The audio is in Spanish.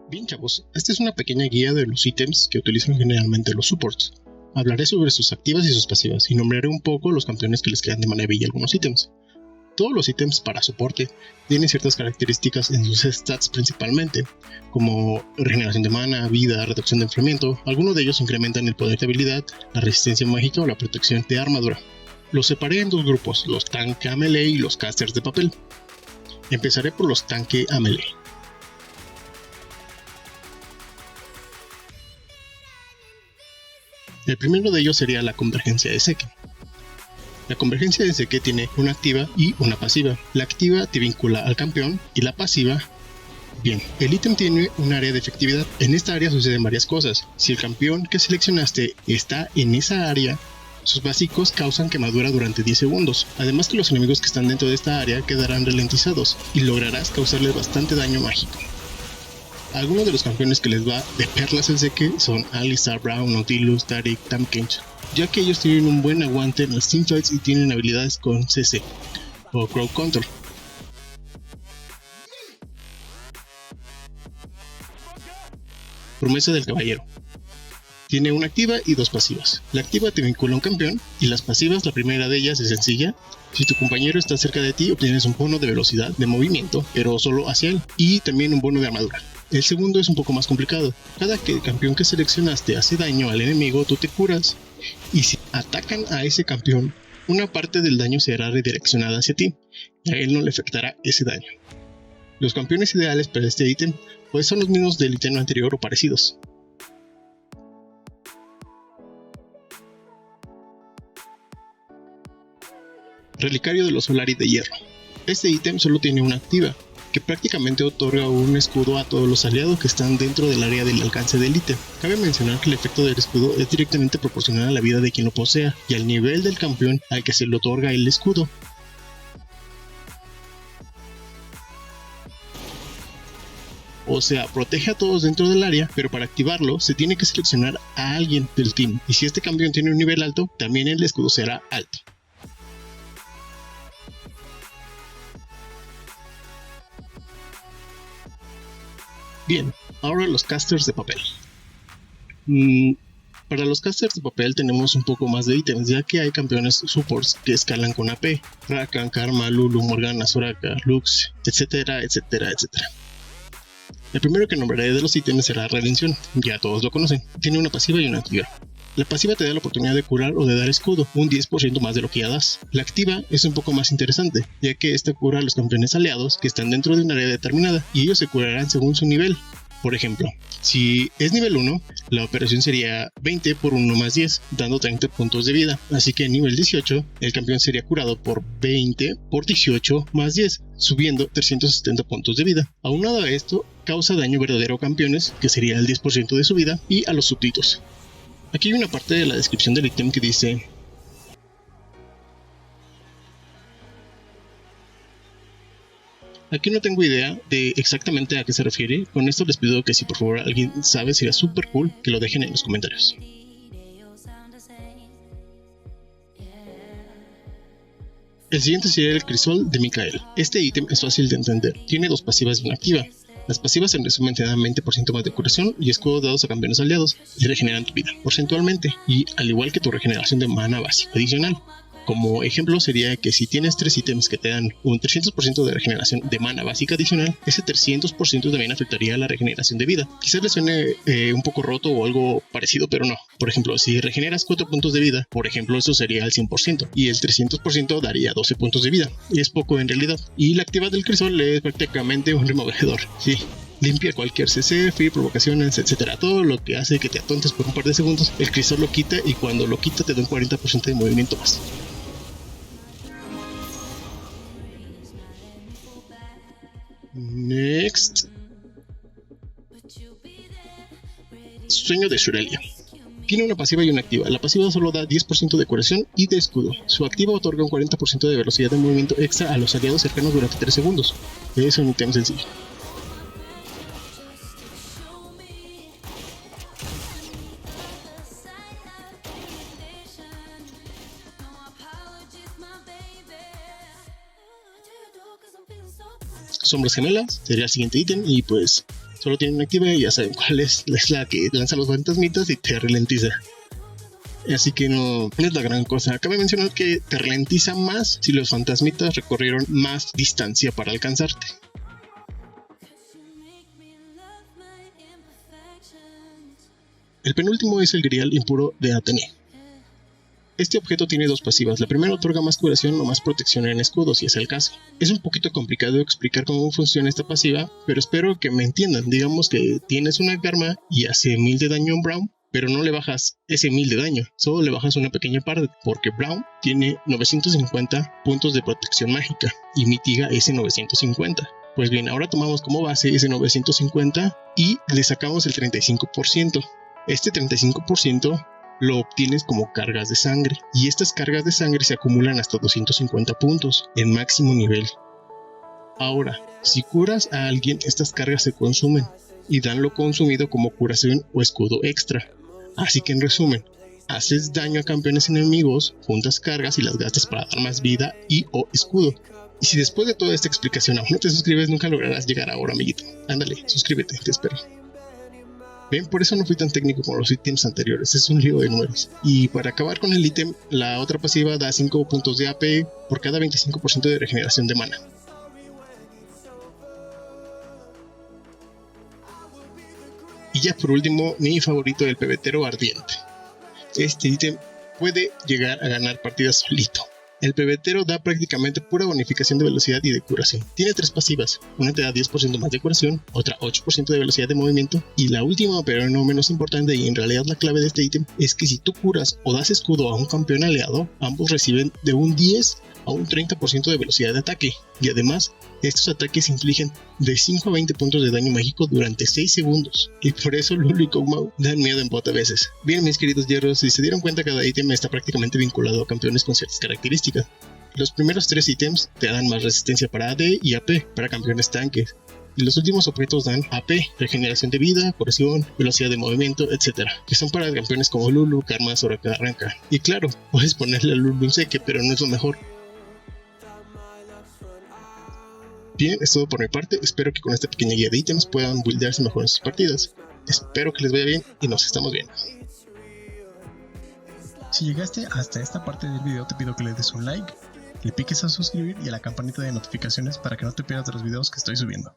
Bien chavos, esta es una pequeña guía de los ítems que utilizan generalmente los supports. Hablaré sobre sus activas y sus pasivas y nombraré un poco los campeones que les quedan de maravilla y algunos ítems. Todos los ítems para soporte tienen ciertas características en sus stats principalmente, como regeneración de mana, vida, reducción de enfriamiento. Algunos de ellos incrementan el poder de habilidad, la resistencia mágica o la protección de armadura. Los separé en dos grupos, los tanque a melee y los casters de papel. Empezaré por los tanque a melee. El primero de ellos sería la convergencia de Zeke. La convergencia de Zeke tiene una activa y una pasiva. La activa te vincula al campeón y la pasiva... Bien, el ítem tiene un área de efectividad. En esta área suceden varias cosas. Si el campeón que seleccionaste está en esa área, sus básicos causan quemadura durante 10 segundos. Además que los enemigos que están dentro de esta área quedarán ralentizados y lograrás causarles bastante daño mágico. Algunos de los campeones que les va de perlas en Zeke son Alistar, Braum, Nautilus, Taric, Tahm Kench, ya que ellos tienen un buen aguante en los teamfights y tienen habilidades con CC o Crowd Control. Promesa del Caballero. Tiene una activa y dos pasivas. La activa te vincula a un campeón y las pasivas, la primera de ellas es sencilla. Si tu compañero está cerca de ti, obtienes un bono de velocidad de movimiento, pero solo hacia él, y también un bono de armadura. El segundo es un poco más complicado. Cada que el campeón que seleccionaste hace daño al enemigo, tú te curas, y si atacan a ese campeón, una parte del daño será redireccionada hacia ti, y a él no le afectará ese daño. Los campeones ideales para este ítem pues son los mismos del ítem anterior o parecidos. Relicario de los Solari de Hierro. Este ítem solo tiene una activa, que prácticamente otorga un escudo a todos los aliados que están dentro del área del alcance del ítem. Cabe mencionar que el efecto del escudo es directamente proporcional a la vida de quien lo posea y al nivel del campeón al que se le otorga el escudo. O sea, protege a todos dentro del área, pero para activarlo se tiene que seleccionar a alguien del team, y si este campeón tiene un nivel alto, también el escudo será alto. Bien, ahora los casters de papel. Para los casters de papel tenemos un poco más de ítems, ya que hay campeones supports que escalan con AP. Rakan, Karma, Lulu, Morgana, Soraka, Lux, etcétera, etcétera, etcétera. El primero que nombraré de los ítems será Redención, ya todos lo conocen. Tiene una pasiva y una activa. La pasiva te da la oportunidad de curar o de dar escudo, un 10% más de lo que ya das. La activa es un poco más interesante, ya que esta cura a los campeones aliados que están dentro de un área determinada, y ellos se curarán según su nivel. Por ejemplo, si es nivel 1, la operación sería 20 por 1 más 10, dando 30 puntos de vida. Así que en nivel 18, el campeón sería curado por 20 por 18 más 10, subiendo 370 puntos de vida. Aunado a esto, causa daño verdadero a campeones, que sería el 10% de su vida, y a los súbditos. Aquí hay una parte de la descripción del ítem que dice: aquí no tengo idea de exactamente a qué se refiere. Con esto les pido que si por favor alguien sabe, sería súper cool que lo dejen en los comentarios. El siguiente sería el Crisol de Mikael. Este ítem es fácil de entender, tiene dos pasivas y una activa. Las pasivas en resumen te dan 20% más de curación y escudos dados a campeones aliados y regeneran tu vida porcentualmente, y al igual que tu regeneración de mana básica adicional. Como ejemplo sería que si tienes 3 ítems que te dan un 300% de regeneración de mana básica adicional, ese 300% también afectaría a la regeneración de vida. Quizás le suene un poco roto o algo parecido, pero no. Por ejemplo, si regeneras 4 puntos de vida, por ejemplo, eso sería el 100%, y el 300% daría 12 puntos de vida. Es poco en realidad. Y la activa del crisol es prácticamente un removedor. Sí. Limpia cualquier CC, free, provocaciones, etcétera. Todo lo que hace que te atontes por un par de segundos, el crisol lo quita, y cuando lo quita te da un 40% de movimiento más. Next. Sueño de Shurelia. Tiene una pasiva y una activa. La pasiva solo da 10% de curación y de escudo. Su activa otorga un 40% de velocidad de movimiento extra a los aliados cercanos durante 3 segundos. Es un ítem sencillo. Sombras gemelas sería el siguiente ítem, y pues solo tienen una activa y ya saben cuál es la que lanza los fantasmitas y te ralentiza. Así que no es la gran cosa. Cabe mencionar que te ralentiza más si los fantasmitas recorrieron más distancia para alcanzarte. El penúltimo es el Grial Impuro de Atene. Este objeto tiene dos pasivas. La primera otorga más curación o más protección en escudos, si es el caso. Es un poquito complicado explicar cómo funciona esta pasiva, pero espero que me entiendan. Digamos que tienes una Karma y hace 1000 de daño en Braum, pero no le bajas ese 1000 de daño, solo le bajas una pequeña parte, porque Braum tiene 950 puntos de protección mágica y mitiga ese 950. Pues bien, ahora tomamos como base ese 950 y le sacamos el 35%. Este 35% lo obtienes como cargas de sangre, y estas cargas de sangre se acumulan hasta 250 puntos en máximo nivel. Ahora, si curas a alguien, estas cargas se consumen y dan lo consumido como curación o escudo extra. Así que en resumen, haces daño a campeones enemigos, juntas cargas y las gastas para dar más vida y o escudo. Y si después de toda esta explicación aún no te suscribes, nunca lograrás llegar ahora, amiguito. Ándale, suscríbete, te espero. Ven, por eso no fui tan técnico con los ítems anteriores, es un lío de números. Y para acabar con el ítem, la otra pasiva da 5 puntos de AP por cada 25% de regeneración de mana. Y ya por último, mi favorito, el pebetero ardiente. Este ítem puede llegar a ganar partidas solito. El pebetero da prácticamente pura bonificación de velocidad y de curación. Tiene tres pasivas, una te da 10% más de curación, otra 8% de velocidad de movimiento, y la última, pero no menos importante y en realidad la clave de este ítem, es que si tú curas o das escudo a un campeón aliado, ambos reciben de un 10 a un 30% de velocidad de ataque, y además estos ataques infligen de 5 a 20 puntos de daño mágico durante 6 segundos, y por eso Lulu y Kog'Maw dan miedo en bot a veces. Bien, mis queridos hierros, si se dieron cuenta, cada ítem está prácticamente vinculado a campeones con ciertas características. Los primeros 3 ítems te dan más resistencia para AD y AP para campeones tanques, y los últimos objetos dan AP, regeneración de vida, curación, velocidad de movimiento, etc., que son para campeones como Lulu, Karma, Soraka, Arranca. Y claro, puedes ponerle a Lulu un seque, pero no es lo mejor. Bien, es todo por mi parte. Espero que con esta pequeña guía de ítems puedan buildearse mejor en sus partidas. Espero que les vaya bien y nos estamos viendo. Si llegaste hasta esta parte del video, te pido que le des un like, le piques a suscribir y a la campanita de notificaciones para que no te pierdas de los videos que estoy subiendo.